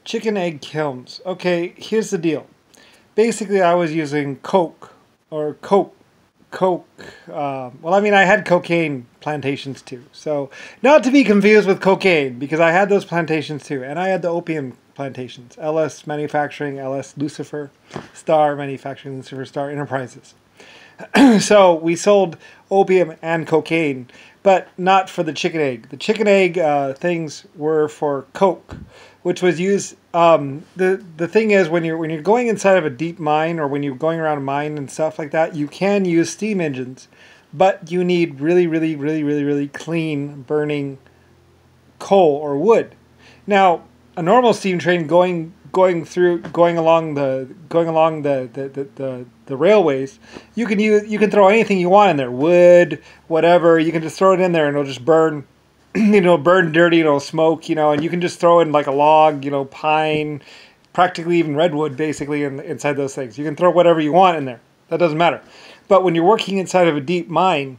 Chicken egg kilns. Okay, here's the deal. Basically, I was using coke or coke. Well, I mean, I had cocaine plantations too. So, not to be confused with cocaine, because I had those plantations too, and I had the opium plantations. LS Manufacturing, LS Lusifer Star Manufacturing, Lusifer Star Enterprises. So we sold opium and cocaine, but not for the chicken egg. The chicken egg things were for coke, which was used. The thing is, when you're going inside of a deep mine, or when you're going around a mine and stuff like that, you can use steam engines, but you need really clean burning coal or wood. Now, a normal steam train going along the railways, you can throw anything you want in there, wood, whatever. You can just throw it in there and it'll just burn, burn dirty, it'll smoke, and you can just throw in like a log, pine, practically even redwood, basically inside those things. You can throw whatever you want in there. That doesn't matter. But when you're working inside of a deep mine,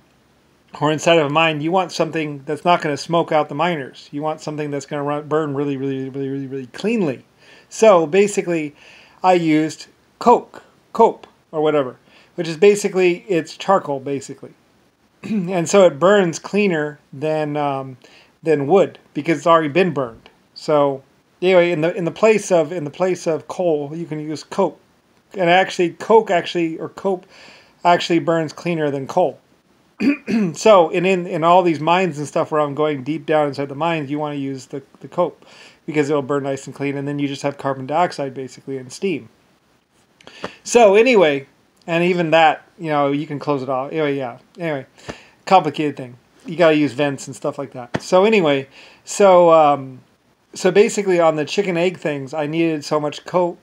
or inside of a mine, you want something that's not going to smoke out the miners. You want something that's going to burn really cleanly. So basically, I used coke, or whatever, which is basically, it's charcoal, basically. And so it burns cleaner than wood, because it's already been burned. So anyway, in the place of coal, you can use coke. And actually, coke actually burns cleaner than coal. So in all these mines and stuff where I'm going deep down inside the mines, you want to use the coke, because it'll burn nice and clean, and then you just have carbon dioxide basically and steam. So anyway, and even that, you can close it off. Anyway, complicated thing. You got to use vents and stuff like that. So anyway, so basically on the chicken egg things, I needed so much coke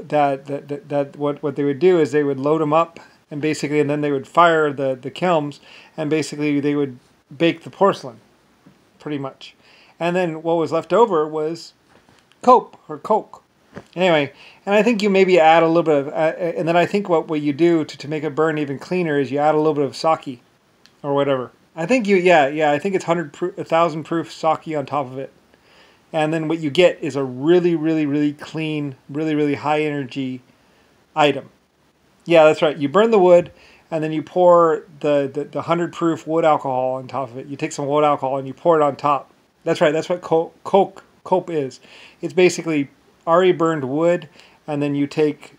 that what they would do is they would load them up, and then they would fire the kilns, and basically they would bake the porcelain, pretty much. And then what was left over was coke. Anyway, and I think you maybe add a little bit of, and then I think what you do to make it burn even cleaner is you add a little bit of sake, or whatever. I think I think it's 1,000 proof sake on top of it. And then what you get is a really clean, really high energy item. Yeah, that's right. You burn the wood, and then you pour the 100 proof wood alcohol on top of it. You take some wood alcohol and you pour it on top. That's right. That's what coke is. It's basically already burned wood, and then you take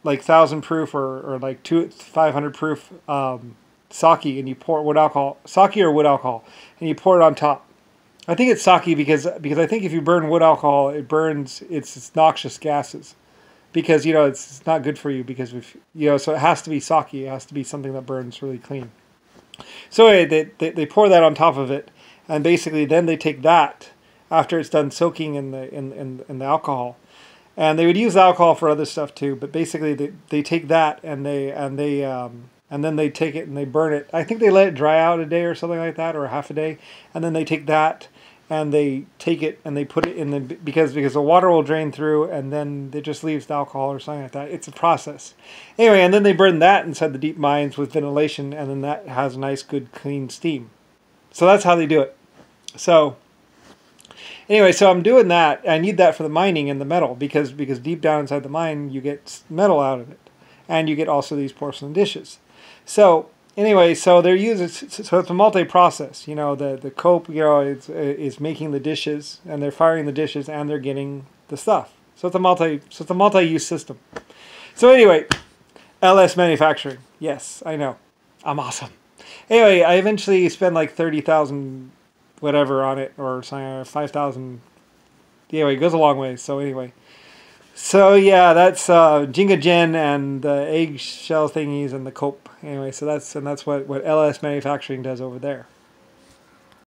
like 1,000 proof or like 500 proof sake, and you pour sake or wood alcohol, and you pour it on top. I think it's sake because I think if you burn wood alcohol, it burns its noxious gases. Because, it's not good for you, because so it has to be sake. It has to be something that burns really clean. So anyway, they pour that on top of it, and basically then they take that after it's done soaking in the alcohol, and they would use alcohol for other stuff too. But basically they take that and then they take it and they burn it. I think they let it dry out a day or something like that, or half a day, and then they take that and they take it and they put it in because the water will drain through, and then it just leaves the alcohol or something like that. It's a process. Anyway, and then they burn that inside the deep mines with ventilation, and then that has nice, good, clean steam. So that's how they do it. So anyway, so I'm doing that. I need that for the mining and the metal, because deep down inside the mine, you get metal out of it, and you get also these porcelain dishes. So anyway, so they're using, so it's a multi-process. The coke, is making the dishes, and they're firing the dishes, and they're getting the stuff. So it's a multi-use system. So anyway, LS Manufacturing. Yes, I know, I'm awesome. Anyway, I eventually spent like 30,000 whatever on it, or something, 5,000. Anyway, it goes a long way. So anyway. So yeah, that's Jinga Jen and the eggshell thingies and the cope. Anyway, so that's what LS Manufacturing does over there.